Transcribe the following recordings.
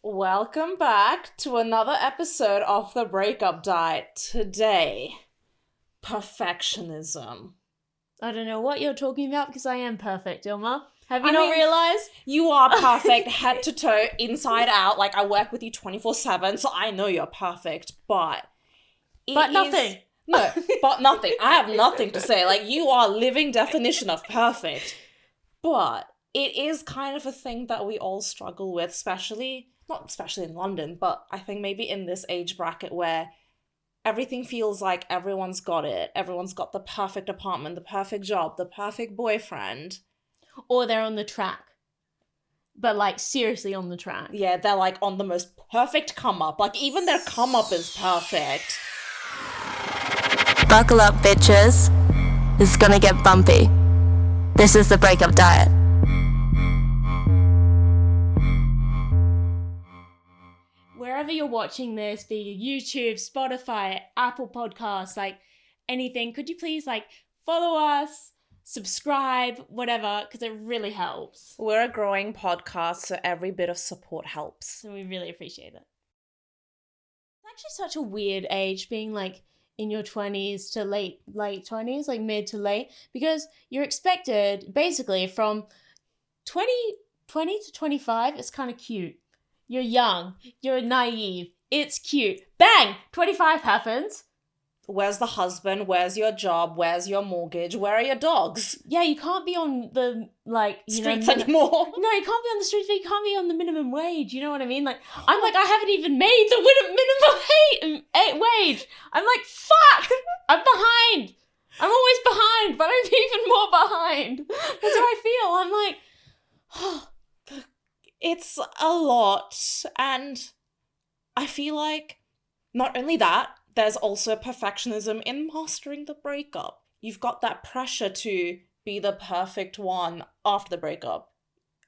Welcome back to another episode of the Breakup Diet. Today, perfectionism. I don't know what you're talking about because I am perfect, Ilma. Have you not realised? You are perfect head to toe, inside out. Like, I work with you 24/7, so I know you're perfect, but... nothing. No, but nothing. I have nothing to say. Like, you are living definition of perfect. But it is kind of a thing that we all struggle with, not especially in London, but I think maybe in this age bracket where everything feels like everyone's got it. Everyone's got the perfect apartment, the perfect job, the perfect boyfriend. Or they're on the track. But, like, seriously on the track. Yeah, they're, like, on the most perfect come-up. Like, even their come-up is perfect. Buckle up, bitches. This is gonna get bumpy. This is the Breakup Diet. Wherever you're watching this, be it YouTube, Spotify, Apple Podcasts, like, anything, could you please, like, follow us, subscribe, whatever, because it really helps. We're a growing podcast, so every bit of support helps. So we really appreciate it. It's actually such a weird age, being, like, in your 20s to late 20s, like mid to late, because you're expected, basically, from 20 to 25, it's kind of cute. You're young, you're naive, it's cute. Bang! 25 happens. Where's the husband? Where's your job? Where's your mortgage? Where are your dogs? Yeah, you can't be on the, like, streets anymore. No, you can't be on the streets, but you can't be on the minimum wage, you know what I mean? Like, I'm like, I haven't even made the minimum wage. I'm like, fuck! I'm behind. I'm always behind, but I'm even more behind. That's how I feel. I'm like, oh. It's a lot, and I feel like not only that, there's also perfectionism in mastering the breakup. You've got that pressure to be the perfect one after the breakup.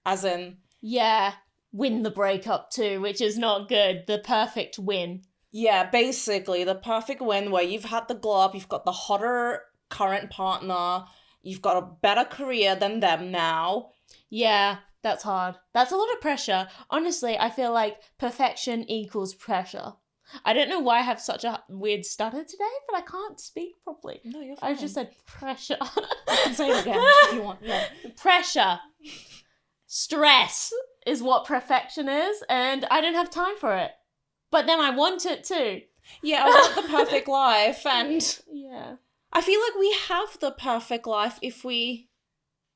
As in... Yeah, win the breakup too, which is not good. The perfect win. Yeah, basically, the perfect win where you've had the glow up, you've got the hotter current partner, you've got a better career than them now. Yeah, that's hard. That's a lot of pressure. Honestly, I feel like perfection equals pressure. I don't know why I have such a weird stutter today, but I can't speak properly. No, you're fine. I just said pressure. You can say it again if you want. Yeah. Pressure. Stress is what perfection is, and I don't have time for it. But then I want it too. Yeah, I want the perfect life, and... Yeah. I feel like we have the perfect life if we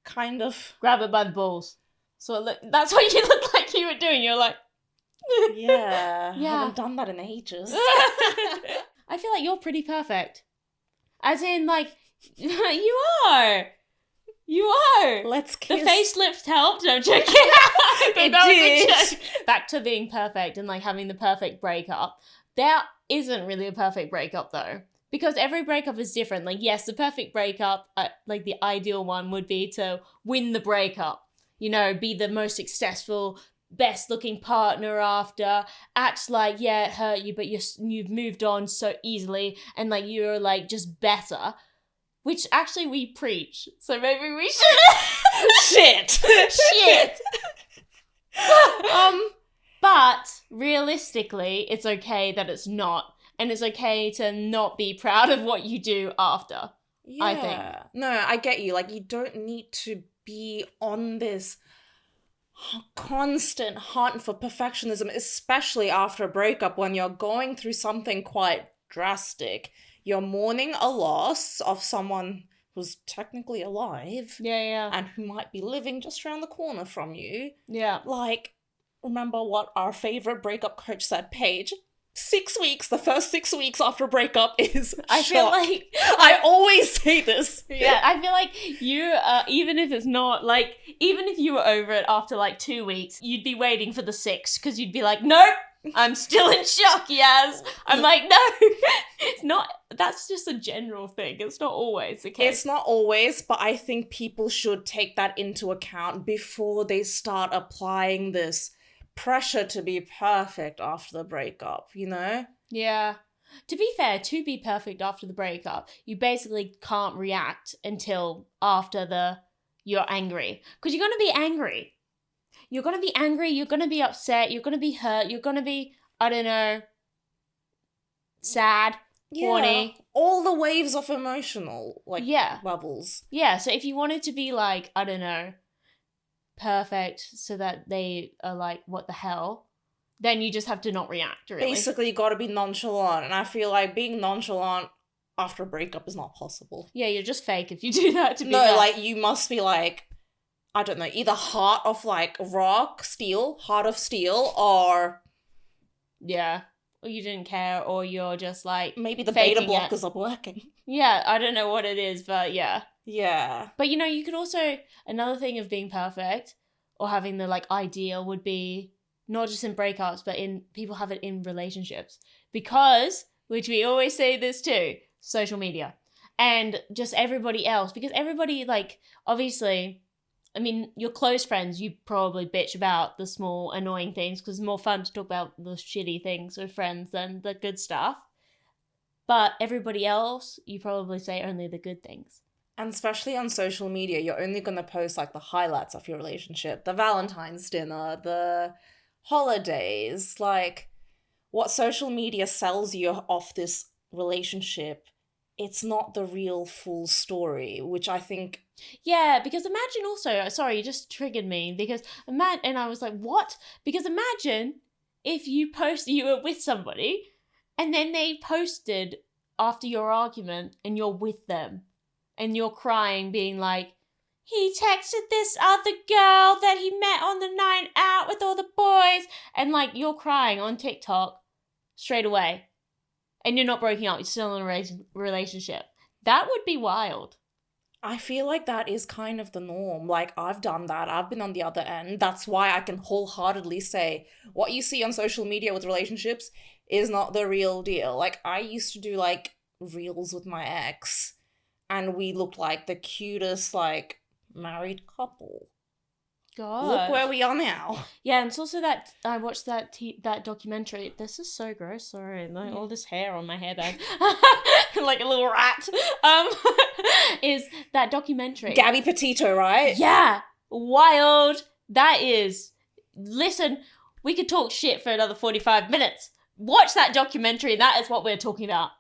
kind of... grab it by the balls. So that's what you look like you were doing. You're like... Yeah. I haven't done that in ages. I feel like you're pretty perfect. As in, like, you are. You are. Let's kiss. The facelift helped. No, I'm joking. It did. Back to being perfect and, like, having the perfect breakup. There isn't really a perfect breakup, though. Because every breakup is different. Like, yes, the perfect breakup, like, the ideal one would be to win the breakup. You know, be the most successful, best looking partner after, act like, yeah, it hurt you, but you've moved on so easily, and, like, you're, like, just better, which actually we preach, so maybe we should. Shit. But realistically, it's okay that it's not, and it's okay to not be proud of what you do after. Yeah. I think. No, I get you. Like, you don't need to be on this constant hunt for perfectionism, especially after a breakup when you're going through something quite drastic. You're mourning a loss of someone who's technically alive. Yeah. And who might be living just around the corner from you. Yeah. Like, remember what our favorite breakup coach said, Paige? 6 weeks, the first 6 weeks after a breakup is I feel like... I always say this. Yeah, I feel like you, even if it's not, like, even if you were over it after, like, 2 weeks, you'd be waiting for the 6th, because you'd be like, nope, I'm still in shock, Yaz. I'm like, no, it's not, that's just a general thing. It's not always the case. It's not always, but I think people should take that into account before they start applying this pressure to be perfect after the breakup, you know? Yeah. To be fair, to be perfect after the breakup, you basically can't react until after you're angry. Because you're going to be angry. you're going to be angry, you're going to be upset, you're going to be hurt, you're going to be, I don't know, sad, horny. All the waves of emotional, like, levels. Yeah, so if you wanted to be like, I don't know, perfect so that they are like, what the hell? Then you just have to not react, really. Basically, you gotta be nonchalant, and I feel like being nonchalant after a breakup is not possible. Yeah, you're just fake if you do that to be No, like, you must be like, I don't know, either heart of like heart of steel, or... Yeah, or you didn't care, or you're just like... Maybe the beta blockers are working. Yeah, I don't know what it is, but yeah. Yeah. But you know, you could also... Another thing of being perfect, or having the like ideal would be... Not just in breakups, but in people have it in relationships. Because, which we always say this too, social media. And just everybody else. Because everybody, like, obviously, I mean, your close friends, you probably bitch about the small annoying things because it's more fun to talk about the shitty things with friends than the good stuff. But everybody else, you probably say only the good things. And especially on social media, you're only going to post, like, the highlights of your relationship. The Valentine's dinner, the... holidays, like, what social media sells you off this relationship, it's not the real full story, which I think... Yeah, because imagine also, sorry, you just triggered me, because and I was like, what? Because imagine if you were with somebody, and then they posted after your argument, and you're with them, and you're crying, being like, he texted this other girl that he met on the night out with all the boys. And, like, you're crying on TikTok straight away. And you're not breaking up. You're still in a relationship. That would be wild. I feel like that is kind of the norm. Like, I've done that. I've been on the other end. That's why I can wholeheartedly say what you see on social media with relationships is not the real deal. Like, I used to do, like, reels with my ex. And we looked like the cutest, like... married couple. God. Look where we are now. Yeah, and it's also that I watched that documentary. This is so gross. Sorry, like, all this hair on my hairband, like a little rat. Is that documentary? Gabby Petito, right? Yeah, wild. That is. Listen, we could talk shit for another 45 minutes. Watch that documentary. That is what we're talking about.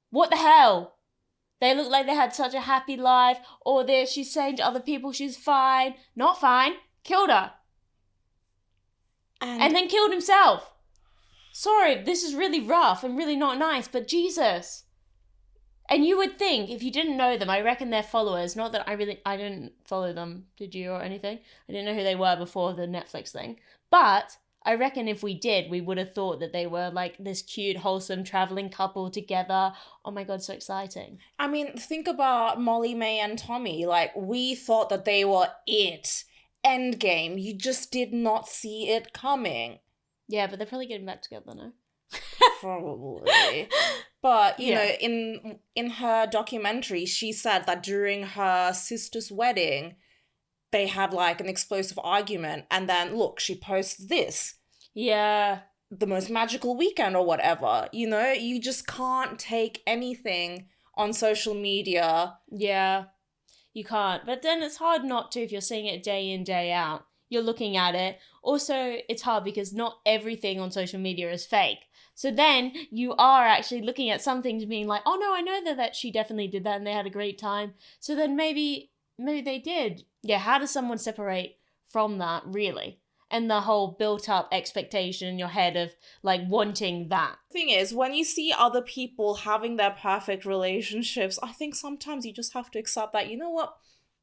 What the hell? They look like they had such a happy life. Or she's saying to other people she's fine. Not fine. Killed her. And then killed himself. Sorry, this is really rough and really not nice, but Jesus. And you would think, if you didn't know them, I reckon they're followers. Not that I didn't follow them, did you, or anything? I didn't know who they were before the Netflix thing. But... I reckon if we did, we would have thought that they were like this cute, wholesome, traveling couple together. Oh my God, so exciting. I mean, think about Molly, May, and Tommy. Like, we thought that they were it. Endgame. You just did not see it coming. Yeah, but they're probably getting back together now. Probably. But, you know, in her documentary, she said that during her sister's wedding, they had, like, an explosive argument, and then, look, she posts this. Yeah. The most magical weekend or whatever. You know, you just can't take anything on social media. Yeah, you can't. But then it's hard not to if you're seeing it day in, day out. You're looking at it. Also, it's hard because not everything on social media is fake. So then you are actually looking at some things being like, oh no, I know that she definitely did that and they had a great time. So then maybe they did. Yeah, how does someone separate from that, really? And the whole built-up expectation in your head of, like, wanting that. Thing is, when you see other people having their perfect relationships, I think sometimes you just have to accept that, you know what?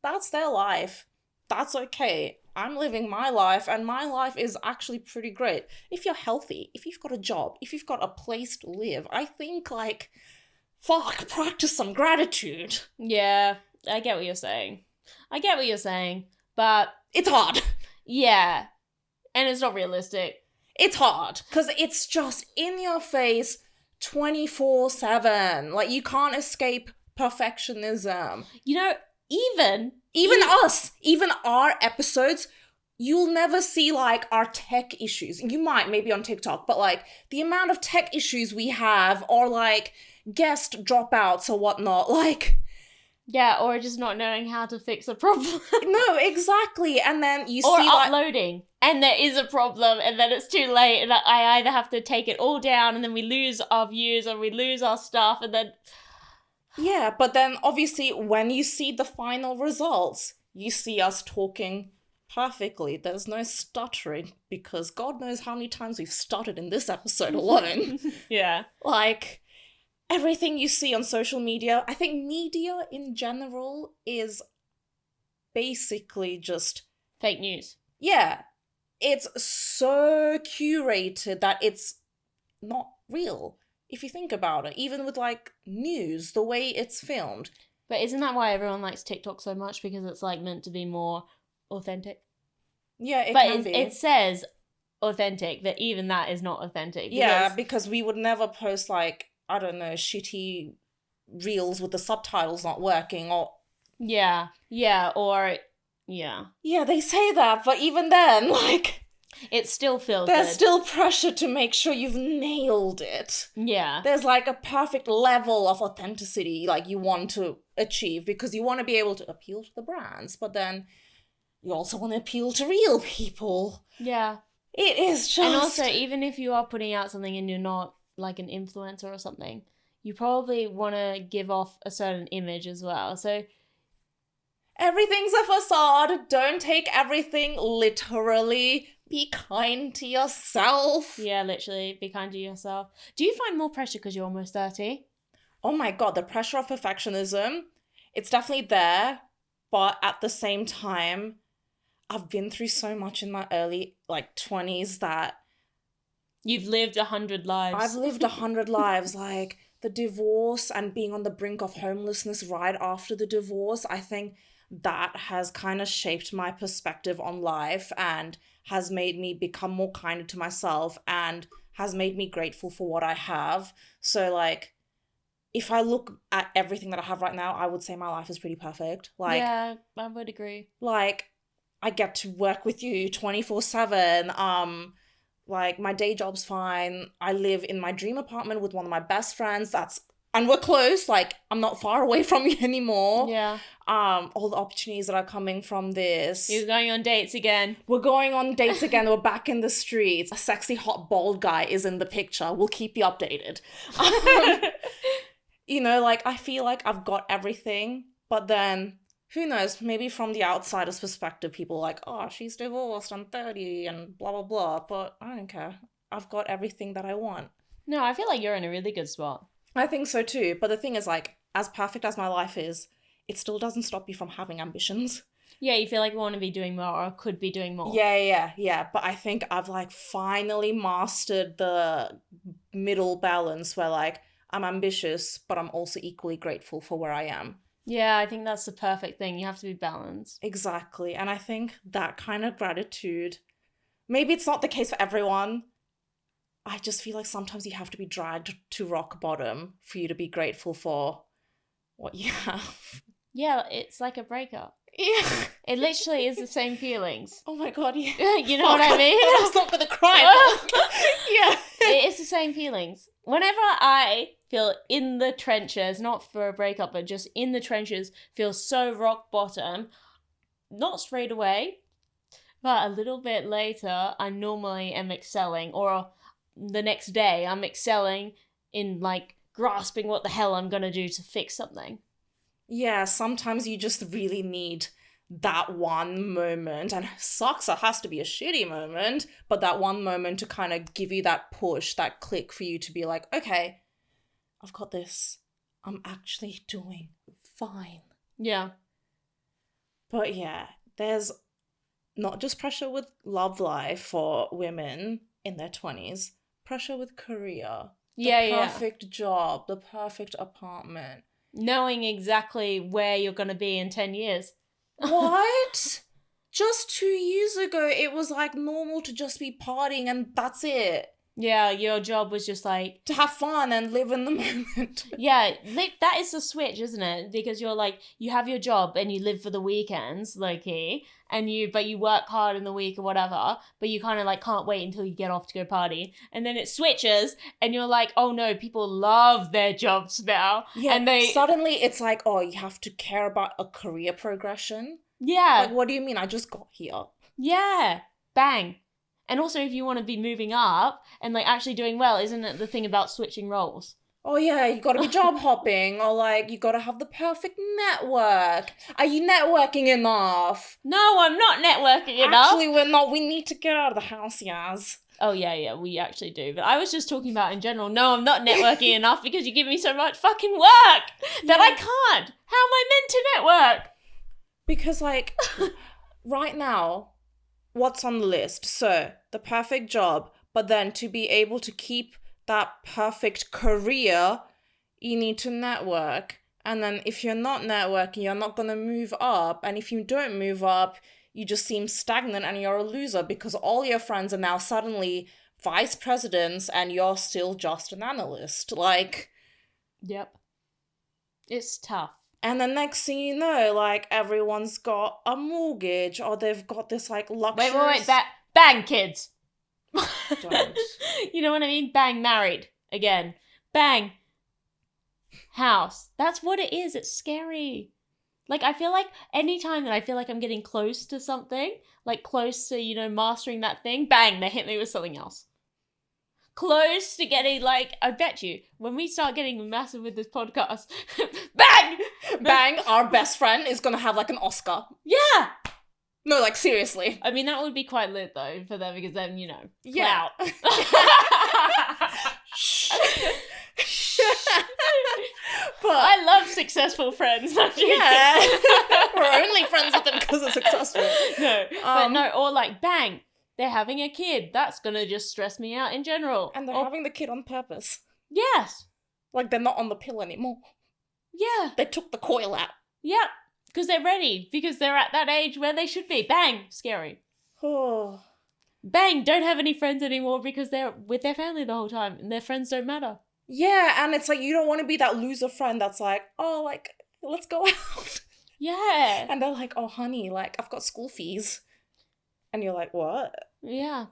That's their life. That's okay. I'm living my life, and my life is actually pretty great. If you're healthy, if you've got a job, if you've got a place to live, I think, like, fuck, practice some gratitude. Yeah, I get what you're saying. But... it's hard. Yeah. And it's not realistic. It's hard. Because it's just in your face 24/7. Like, you can't escape perfectionism. You know, even us, even our episodes, you'll never see, like, our tech issues. You might, maybe on TikTok, but, like, the amount of tech issues we have, or, like, guest dropouts or whatnot, like... Yeah, or just not knowing how to fix a problem. No, exactly. And then you Or see like uploading, and there is a problem, and then it's too late, and I either have to take it all down, and then we lose our views, or we lose our stuff, and then... yeah, but then obviously when you see the final results, you see us talking perfectly. There's no stuttering, because God knows how many times we've stuttered in this episode alone. Yeah. Like, everything you see on social media, I think media in general is basically just, Fake news. yeah, it's so curated that it's not real. If you think about it, even with like news, the way it's filmed. But isn't that why everyone likes TikTok so much? Because it's like meant to be more authentic. Yeah, it But can be. it says authentic, but even that is not authentic. Yeah, because we would never post like, I don't know, shitty reels with the subtitles not working or... Yeah, or... Yeah. Yeah, they say that, but even then, like... It's still filtered. There's still pressure to make sure you've nailed it. Yeah. There's like a perfect level of authenticity like you want to achieve, because you want to be able to appeal to the brands, but then you also want to appeal to real people. Yeah. It is just... And also, even if you are putting out something and you're not like an influencer or something, you probably want to give off a certain image as well. So everything's a facade. Don't take everything literally. Be kind to yourself. yeah, literally, be kind to yourself. Do you find more pressure because you're almost 30? Oh my God, the pressure of perfectionism, it's definitely there. But at the same time, I've been through so much in my early, 20s that... You've lived 100 lives. I've lived 100 lives. Like, the divorce and being on the brink of homelessness right after the divorce, I think that has kind of shaped my perspective on life and has made me become more kinder to myself and has made me grateful for what I have. So, like, if I look at everything that I have right now, I would say my life is pretty perfect. Like, yeah, I would agree. Like, I get to work with you 24/7. Like, my day job's fine. I live in my dream apartment with one of my best friends. And we're close. Like, I'm not far away from you anymore. Yeah. All the opportunities that are coming from this. You're going on dates again. We're going on dates again. We're back in the streets. A sexy, hot, bald guy is in the picture. We'll keep you updated. Like, I feel like I've got everything. But then, who knows? Maybe from the outsider's perspective, people are like, oh, she's divorced and 30 and blah, blah, blah. But I don't care. I've got everything that I want. No, I feel like you're in a really good spot. I think so too. But the thing is, like, as perfect as my life is, it still doesn't stop you from having ambitions. Yeah, you feel like you want to be doing more or could be doing more. Yeah. But I think I've, finally mastered the middle balance where, I'm ambitious, but I'm also equally grateful for where I am. Yeah, I think that's the perfect thing. You have to be balanced. Exactly. And I think that kind of gratitude, maybe it's not the case for everyone. I just feel like sometimes you have to be dragged to rock bottom for you to be grateful for what you have. Yeah, it's like a breakup. Yeah. It literally is the same feelings. Oh my God, yeah. You know what I mean? I was not going to cry. Yeah. It is the same feelings. Whenever I feel in the trenches, not for a breakup, but just in the trenches, feel so rock bottom, not straight away, but a little bit later, I normally am excelling, or the next day I'm excelling in grasping what the hell I'm gonna do to fix something. Yeah, sometimes you just really need that one moment, and it sucks, it has to be a shitty moment, but that one moment to kind of give you that push, that click for you to be like, okay, I've got this. I'm actually doing fine. Yeah. But yeah, there's not just pressure with love life for women in their 20s, pressure with career. The perfect job, the perfect apartment. Knowing exactly where you're going to be in 10 years. What? Just 2 years ago, it was normal to just be partying and that's it. Yeah, your job was just like, to have fun and live in the moment. yeah, that is the switch, isn't it? Because you're like, you have your job and you live for the weekends, low-key, but you work hard in the week or whatever, but you kind of like can't wait until you get off to go party. And then it switches and you're like, oh no, people love their jobs now. Yeah, and they suddenly it's like, oh, you have to care about a career progression. Yeah. Like, what do you mean? I just got here. Yeah. Bang. And also, if you want to be moving up and like actually doing well, isn't it the thing about switching roles? Oh yeah, you gotta be job hopping, or like, you gotta have the perfect network. Are you networking enough? No, I'm not networking enough. Actually, we're not. We need to get out of the house, Yaz. Oh, yeah, we actually do. But I was just talking about in general. No, I'm not networking enough because you give me so much fucking work that I can't. How am I meant to network? Because, like, right now, what's on the list? So, the perfect job, but then to be able to keep that perfect career, you need to network. And then if you're not networking, you're not going to move up. And if you don't move up, you just seem stagnant and you're a loser because all your friends are now suddenly vice presidents and you're still just an analyst. Like, yep. It's tough. and the next thing you know, like, everyone's got a mortgage or they've got this, like, luxury. Wait. Bang, kids. Don't. You know what I mean? Bang, married. Again. Bang. House. That's what it is. It's scary. Like, I feel like anytime that I feel like I'm getting close to something, like close to, you know, mastering that thing, bang, they hit me with something else. Close to getting, like, I bet you, when we start getting massive with this podcast, bang! Bang, our best friend is gonna have, like, an Oscar. Yeah! No, like, seriously. I mean, that would be quite lit, though, for them, because then, you know, Yeah. clout. But I love successful friends. yeah, we're only friends with them because they're successful. No, but no, or like, bang, they're having a kid. That's gonna just stress me out in general. And they're having the kid on purpose. Yes. Like, they're not on the pill anymore. Yeah. They took the coil out. Yep. Because they're ready. Because they're at that age where they should be. Bang. Scary. Oh. Bang. Don't have any friends anymore because they're with their family the whole time and their friends don't matter. Yeah, and it's like, you don't want to be that loser friend that's like, oh, like, let's go out. Yeah. And they're like, oh, honey, like, I've got school fees. And you're like, what? Yeah.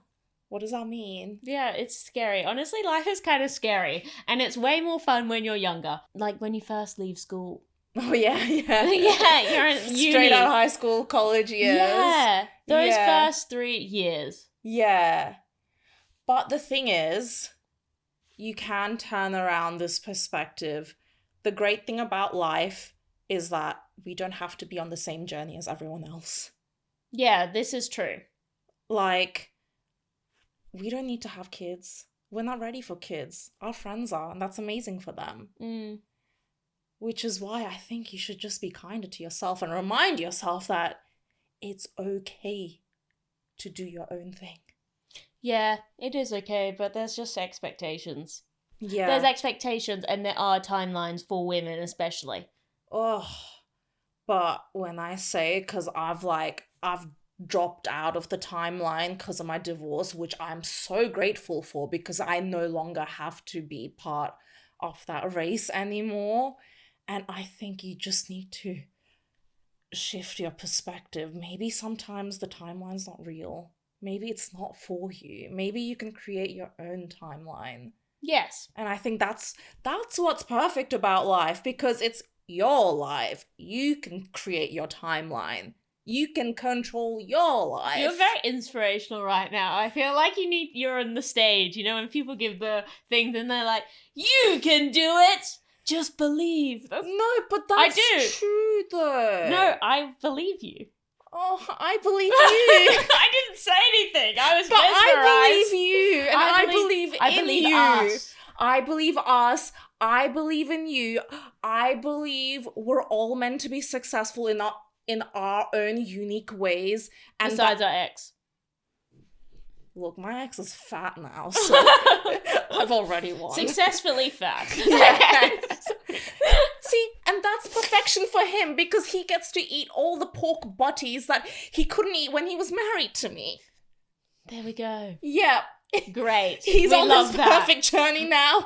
What does that mean? Yeah, it's scary. Honestly, life is kind of scary. And it's way more fun when you're younger. Like when you first leave school. Oh, yeah. Yeah, you're in uni. Straight out of high school, college years. Yeah. Those Yeah. first 3 years. Yeah. But the thing is, you can turn around this perspective. The great thing about life is that we don't have to be on the same journey as everyone else. Yeah, this is true. Like, we don't need to have kids. We're not ready for kids. Our friends are, and that's amazing for them. Mm. Which is why I think you should just be kinder to yourself and remind yourself that it's okay to do your own thing. Yeah, it is okay, but there's just expectations. Yeah. There's expectations and there are timelines for women especially. Oh, but when I say, because I've dropped out of the timeline because of my divorce, which I'm so grateful for because I no longer have to be part of that race anymore. And I think you just need to shift your perspective. Maybe sometimes the timeline's not real. Maybe it's not for you. Maybe you can create your own timeline. Yes. And I think that's what's perfect about life, because it's your life. You can create your timeline. You can control your life. You're very inspirational right now. I feel like you're on the stage, you know, when people give the things and they're like, you can do it! Just believe. No, but that's true though. No, I believe you. Oh, I believe you. I didn't say anything. I was But I mesmerized. believe you. And I believe in you. Us. I believe us. I believe in you. I believe we're all meant to be successful in our own unique ways. And besides our ex. Look, my ex is fat now, so I've already won. Successfully fat. Yes. See, and that's perfection for him because he gets to eat all the pork butties that he couldn't eat when he was married to me. There we go. Yeah, Great. He's We on love his that. perfect journey now.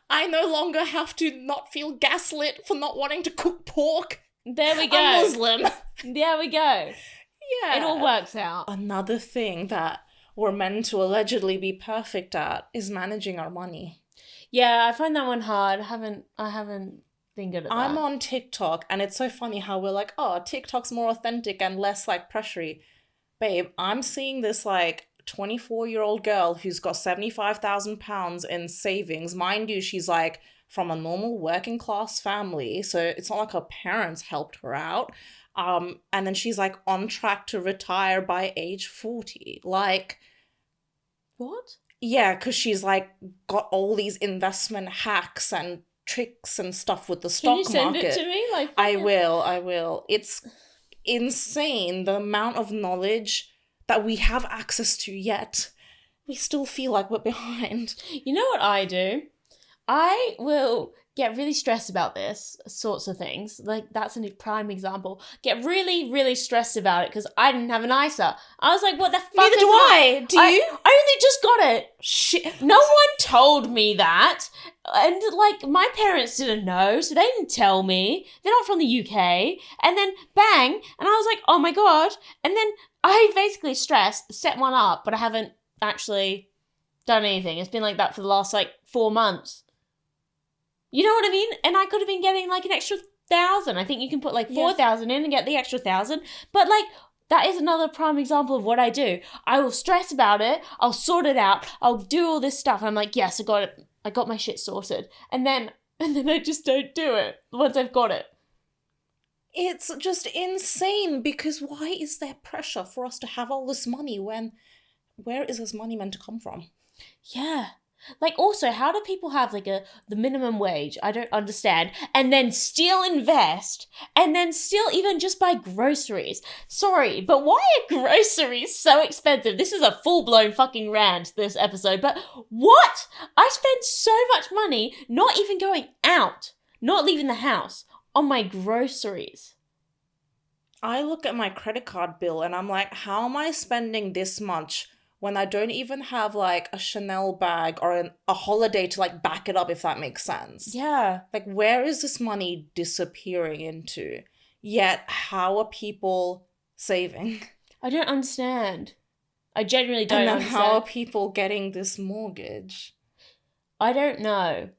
I no longer have to not feel gaslit for not wanting to cook pork. There we go. I'm Muslim. There we go. Yeah. It all works out. Another thing that we're meant to allegedly be perfect at is managing our money. Yeah, I find that one hard. I haven't been good at that. I'm on TikTok, and it's so funny how we're like, oh, TikTok's more authentic and less like pressury. Babe, I'm seeing this like 24-year-old girl who's got £75,000 in savings. Mind you, she's like from a normal working class family, so it's not like her parents helped her out. And then she's like on track to retire by age 40. Like, What? yeah, because she's like got all these investment hacks and tricks and stuff with the stock Can you send market. it to me? Like, I will. It's insane the amount of knowledge that we have access to, yet we still feel like we're behind. You know what I do? I will get really stressed about this sorts of things. Like, that's a prime example. Get really, really stressed about it because I didn't have an ISA. I was like, what the fuck Neither is do that? I. Do you? I only just got it. Shit. No one told me that. And, like, my parents didn't know, so they didn't tell me. They're not from the UK. And then, bang, and I was like, oh my God. And then I basically stressed, set one up, but I haven't actually done anything. It's been like that for the last, 4 months. You know what I mean? And I could have been getting, an extra 1,000. I think you can put, 4,000 in and get the extra 1,000. But, that is another prime example of what I do. I will stress about it. I'll sort it out. I'll do all this stuff. And I'm like, yes, I got it. I got my shit sorted. And then I just don't do it once I've got it. It's just insane because why is there pressure for us to have all this money when where is this money meant to come from? Yeah. Also, how do people have, the minimum wage? I don't understand. And then still invest. And then still even just buy groceries. Sorry, but why are groceries so expensive? This is a full-blown fucking rant, this episode. But what? I spend so much money not even going out, not leaving the house, on my groceries. I look at my credit card bill and I'm like, how am I spending this much when I don't even have a Chanel bag or a holiday to back it up, if that makes sense? Yeah. Where is this money disappearing into? Yet, how are people saving? I don't understand. I genuinely don't And then understand. how are people getting this mortgage? I don't know.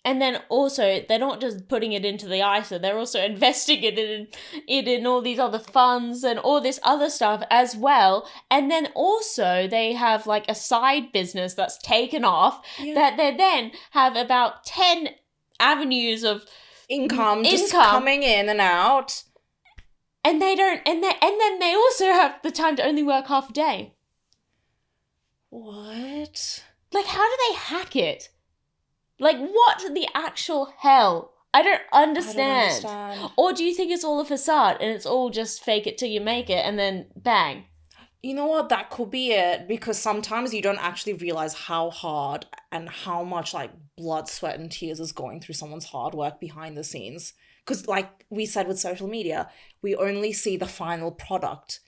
And then also, they're not just putting it into the ISA, they're also investing it in all these other funds and all this other stuff as well. And then also, they have a side business that's taken off that they then have about 10 avenues of income just coming in and out. And they don't, and then they also have the time to only work half a day. What? How do they hack it? What the actual hell? I don't understand. Or do you think it's all a facade and it's all just fake it till you make it and then bang? You know what? That could be it, because sometimes you don't actually realize how hard and how much blood, sweat, and tears is going through someone's hard work behind the scenes. Because we said with social media, we only see the final product.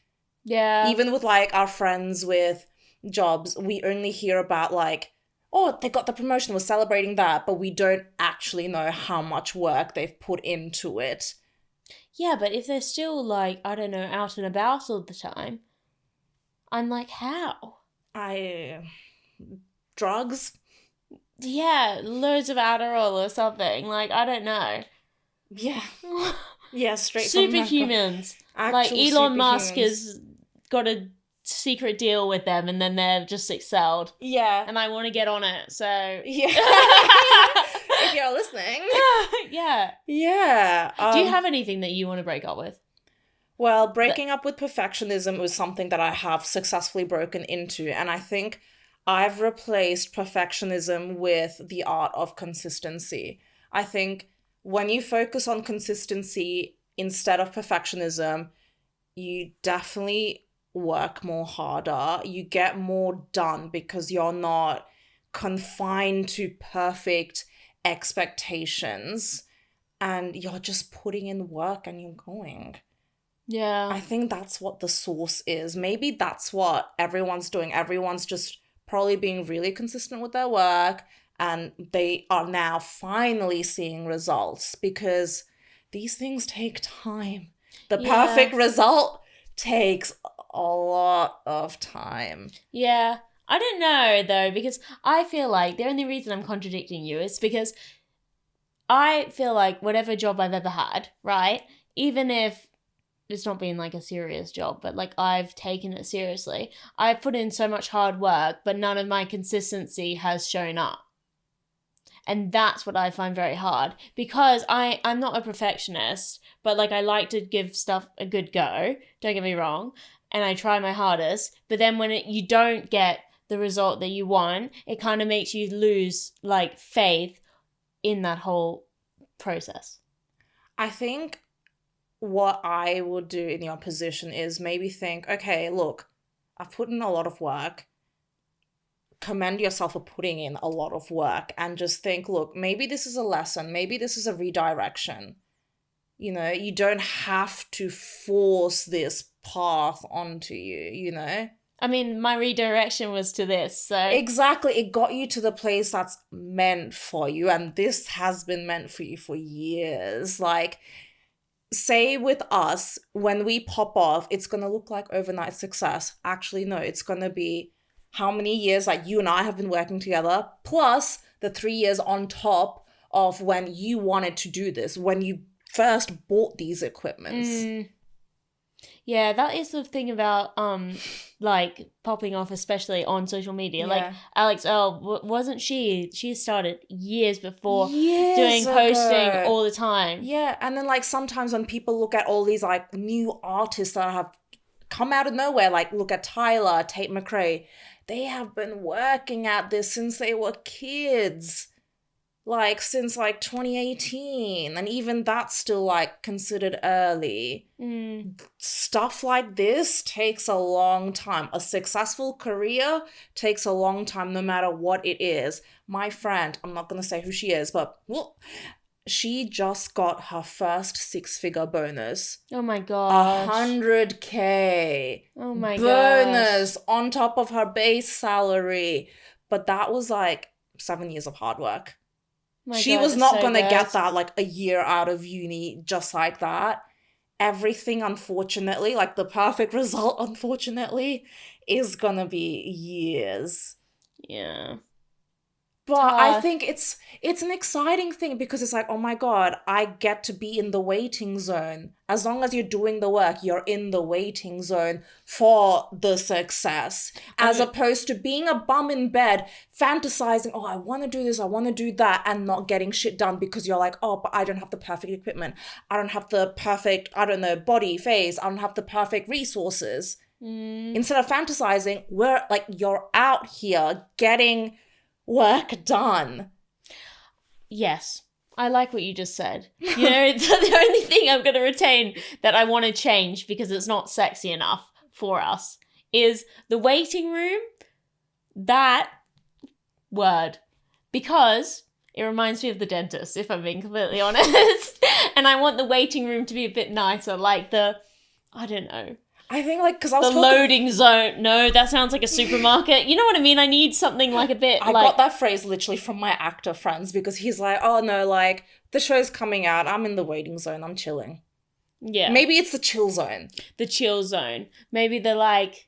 Yeah. Even with our friends with jobs, we only hear about oh, they got the promotion, we're celebrating that, but we don't actually know how much work they've put into it. Yeah, but if they're still I don't know, out and about all the time, I'm how? Drugs? Yeah, loads of Adderall or something. I don't know. Yeah. Yeah, straight from Superhumans. Actual Elon Musk superhumans. has got a secret deal with them and then they're just excelled. Yeah. And I want to get on it, so... Yeah. If you're listening. Yeah. Yeah. Do you have anything that you want to break up with? Well, breaking up with perfectionism was something that I have successfully broken into, and I think I've replaced perfectionism with the art of consistency. I think when you focus on consistency instead of perfectionism, you definitely work more harder. You get more done because you're not confined to perfect expectations and you're just putting in work and you're going. Yeah. I think that's what the source is. Maybe that's what everyone's doing. Everyone's just probably being really consistent with their work, and they are now finally seeing results, because these things take time. The perfect result takes a lot of time. Yeah. I don't know, though, because I feel like the only reason I'm contradicting you is because I feel like whatever job I've ever had, right, even if it's not been like a serious job, but like I've taken it seriously, I've put in so much hard work, but none of my consistency has shown up. And that's what I find very hard, because I'm not a perfectionist, but like I like to give stuff a good go, don't get me wrong, and I try my hardest, but then when you don't get the result that you want, it kind of makes you lose like faith in that whole process. I think what I would do in your position is maybe think, okay, look, I've put in a lot of work. Commend yourself for putting in a lot of work, and just think, look, maybe this is a lesson. Maybe this is a redirection. You know, you don't have to force this path onto you, you know? I mean, my redirection was to this, so... Exactly. It got you to the place that's meant for you, and this has been meant for you for years. Like, say with us, when we pop off, it's going to look like overnight success. Actually, no, it's going to be how many years like you and I have been working together, plus the 3 years on top of when you wanted to do this, when you first bought these equipments. Yeah, that is the thing about like popping off, especially on social media. Yeah. Like Alex wasn't she started years before Years posting ago. all the time. Yeah, and then like sometimes when people look at all these like new artists that have come out of nowhere, like look at Tyler, Tate McRae, they have been working at this since they were kids. Like since like 2018, and even that's still like considered early. Stuff like this takes a long time. A successful career takes a long time, no matter what it is. My friend, I'm not gonna say who she is, but she just got her first 6-figure bonus. Oh my gosh. 100K. Oh my bonus on top of her base salary. But that was like 7 years of hard work. She was not going to get that like a year out of uni just like that. Everything, unfortunately, like the perfect result, unfortunately, is going to be years. Yeah. But I think it's an exciting thing, because it's like, oh my God, I get to be in the waiting zone. As long as you're doing the work, you're in the waiting zone for the success. As opposed to being a bum in bed, fantasizing, oh, I want to do this, I want to do that, and not getting shit done because you're like, oh, but I don't have the perfect equipment. I don't have the perfect, I don't know, body, face. I don't have the perfect resources. Instead of fantasizing, you're out here getting work done. Yes. I like what you just said. You know, the only thing I'm going to retain that I want to change, because it's not sexy enough for us, is the waiting room. That word. Because it reminds me of the dentist, if I'm being completely honest. And I want the waiting room to be a bit nicer, like I don't know. I think like, because I was the loading zone. No, that sounds like a supermarket. You know what I mean? I need something like a bit I got that phrase literally from my actor friends, because he's like, oh no, like the show's coming out, I'm in the waiting zone, I'm chilling. Yeah. Maybe it's the chill zone. The chill zone. Maybe they're like,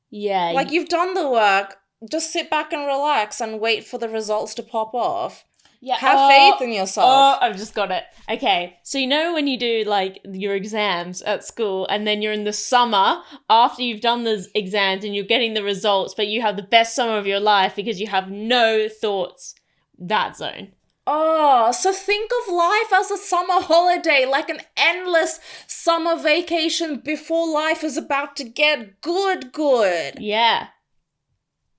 yeah. Like you've done the work, just sit back and relax and wait for the results to pop off. Yeah. Have faith in yourself. Oh, I've just got it. Okay. So you know when you do like your exams at school, and then you're in the summer after you've done the exams and you're getting the results, but you have the best summer of your life because you have no thoughts. That zone. Oh, so think of life as a summer holiday, like an endless summer vacation before life is about to get good. Yeah.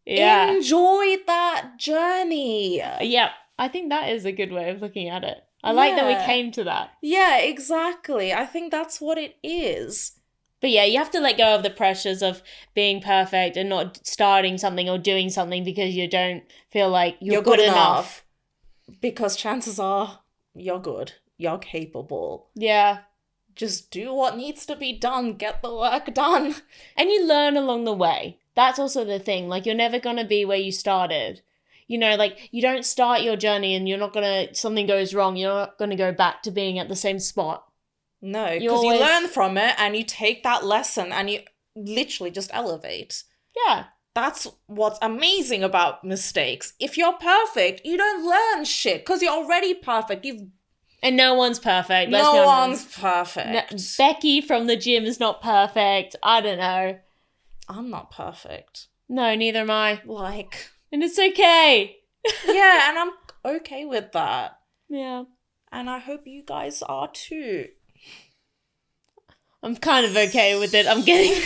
Yeah. Enjoy that journey. Yeah. I think that is a good way of looking at it. I like that we came to that. Yeah, exactly. I think that's what it is. But yeah, you have to let go of the pressures of being perfect and not starting something or doing something because you don't feel like you're good enough. Because chances are you're good. You're capable. Yeah. Just do what needs to be done. Get the work done. And you learn along the way. that's also the thing. Like, you're never going to be where you started. You know, like, you don't start your journey and you're not going to, something goes wrong, you're not going to go back to being at the same spot. No, You because you always- learn from it and you take that lesson and you literally just elevate. Yeah. That's what's amazing about mistakes. If you're perfect, you don't learn shit because you're already perfect. And no one's perfect. Let's be No honest. one's perfect. No, Becky from the gym is not perfect. I don't know. I'm not perfect. No, neither am I. Like, And it's okay. yeah, and I'm okay with that. Yeah. And I hope you guys are too. I'm kind of okay with it. I'm getting there.